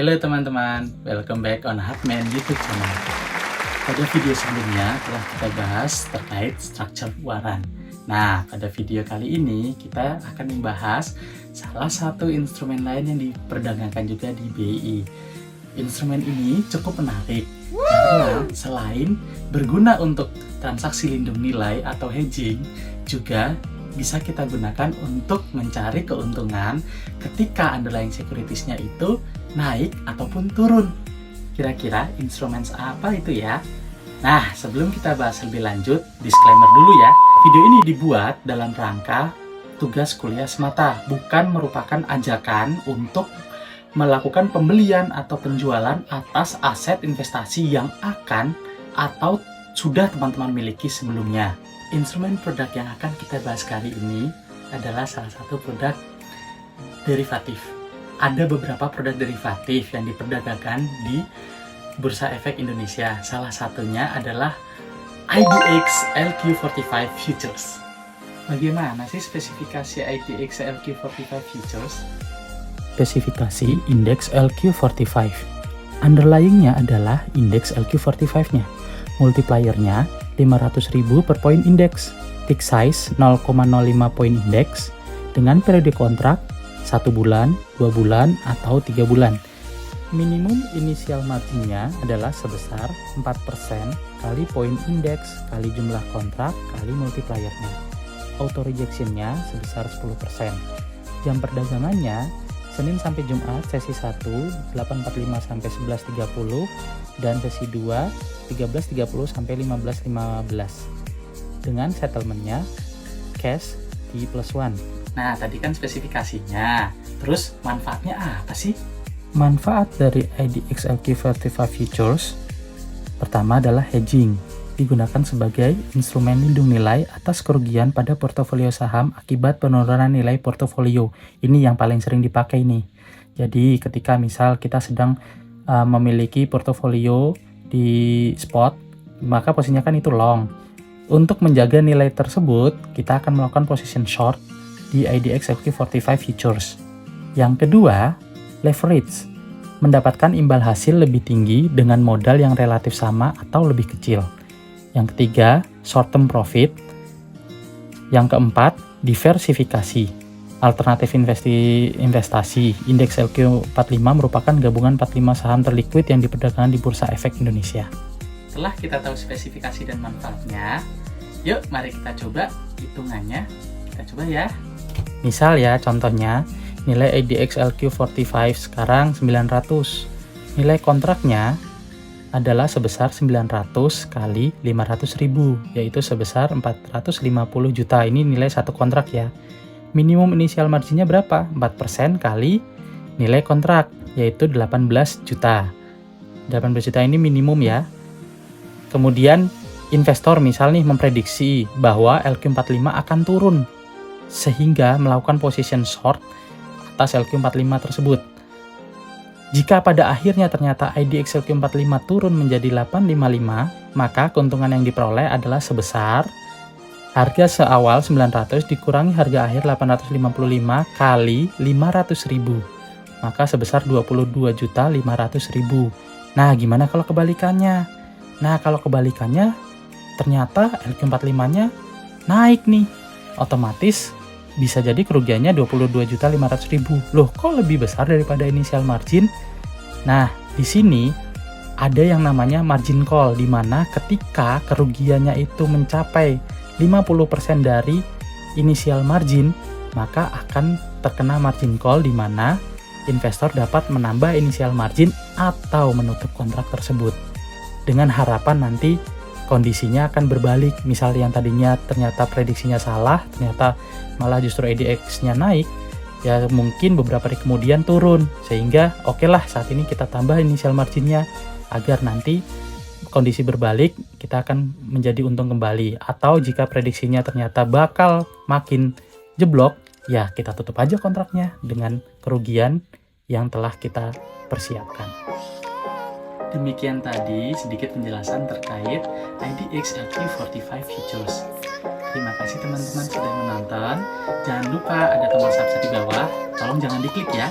Halo teman-teman, welcome back on Hardman YouTube channel. Pada video sebelumnya telah kita bahas terkait struktur waran. Nah, pada video kali ini kita akan membahas salah satu instrumen lain yang diperdagangkan juga di BI. Instrumen ini cukup menarik karena selain berguna untuk transaksi lindung nilai atau hedging, juga bisa kita gunakan untuk mencari keuntungan ketika underlying securities-nya itu naik ataupun turun. Kira-kira instrumen apa itu ya? Nah, sebelum kita bahas lebih lanjut, disclaimer dulu ya. Video ini dibuat dalam rangka tugas kuliah semata, bukan merupakan ajakan untuk melakukan pembelian atau penjualan atas aset investasi yang akan atau sudah teman-teman miliki sebelumnya. Instrumen produk yang akan kita bahas kali ini adalah salah satu produk derivatif. Ada beberapa produk derivatif yang diperdagangkan di Bursa Efek Indonesia. Salah satunya adalah IDX LQ45 Futures. Bagaimana sih spesifikasi IDX LQ45 Futures? Spesifikasi indeks LQ45. Underlying-nya adalah indeks LQ45-nya. Multiplier-nya 500.000 per poin indeks. Tick size 0,05 poin indeks dengan periode kontrak 1 bulan, 2 bulan, atau 3 bulan. Minimum initial marginnya adalah sebesar 4% kali poin indeks kali jumlah kontrak kali multipliernya. Auto rejectionnya sebesar 10%. Jam perdagangannya Senin sampai Jumat sesi 1 8.45 sampai 11.30 dan sesi 2 13.30 sampai 15.15 dengan settlementnya cash T+1. Nah, tadi kan spesifikasinya. Terus manfaatnya apa sih? Manfaat dari IDX LQ45 Futures pertama adalah hedging. Digunakan sebagai instrumen lindung nilai atas kerugian pada portofolio saham akibat penurunan nilai portofolio. Ini yang paling sering dipakai nih. Jadi ketika misal kita sedang memiliki portofolio di spot, maka posisinya kan itu long. Untuk menjaga nilai tersebut, kita akan melakukan position short di IDX LQ45 Futures. Yang kedua, leverage. Mendapatkan imbal hasil lebih tinggi dengan modal yang relatif sama atau lebih kecil. Yang ketiga, short term profit. Yang keempat, diversifikasi. Alternatif investasi. Indeks LQ45 merupakan gabungan 45 saham terliquid yang diperdagangkan di Bursa Efek Indonesia. Setelah kita tahu spesifikasi dan manfaatnya, yuk mari kita coba hitungannya. Kita coba ya. Misal ya, contohnya nilai IDX LQ45 sekarang 900. Nilai kontraknya adalah sebesar 900 kali 500.000, yaitu sebesar 450 juta. Ini nilai satu kontrak ya. Minimum initial marginnya berapa? 4% kali nilai kontrak, yaitu 18 juta. 18 juta ini minimum ya. Kemudian investor misal nih memprediksi bahwa LQ45 akan turun, sehingga melakukan position short atas LQ45 tersebut. Jika pada akhirnya ternyata IDX LQ45 turun menjadi 855, maka keuntungan yang diperoleh adalah sebesar harga seawal 900 dikurangi harga akhir 855 kali 500.000, maka sebesar 22.500.000. Nah, gimana kalau kebalikannya? Nah, kalau kebalikannya ternyata LQ45-nya naik nih, otomatis bisa jadi kerugiannya 22.500.000. Loh, kok lebih besar daripada initial margin? Nah, di sini ada yang namanya margin call, di mana ketika kerugiannya itu mencapai 50% dari initial margin, maka akan terkena margin call, di mana investor dapat menambah initial margin atau menutup kontrak tersebut. Dengan harapan nanti kondisinya akan berbalik. Misal yang tadinya ternyata prediksinya salah, ternyata malah justru IDX-nya naik, ya mungkin beberapa hari kemudian turun. Sehingga oke lah, saat ini kita tambah initial marginnya agar nanti kondisi berbalik, kita akan menjadi untung kembali. Atau jika prediksinya ternyata bakal makin jeblok, ya kita tutup aja kontraknya dengan kerugian yang telah kita persiapkan. Demikian tadi sedikit penjelasan terkait IDX LQ45 Futures. Terima kasih teman-teman sudah menonton. Jangan lupa ada tombol subscribe di bawah. Tolong jangan diklik ya.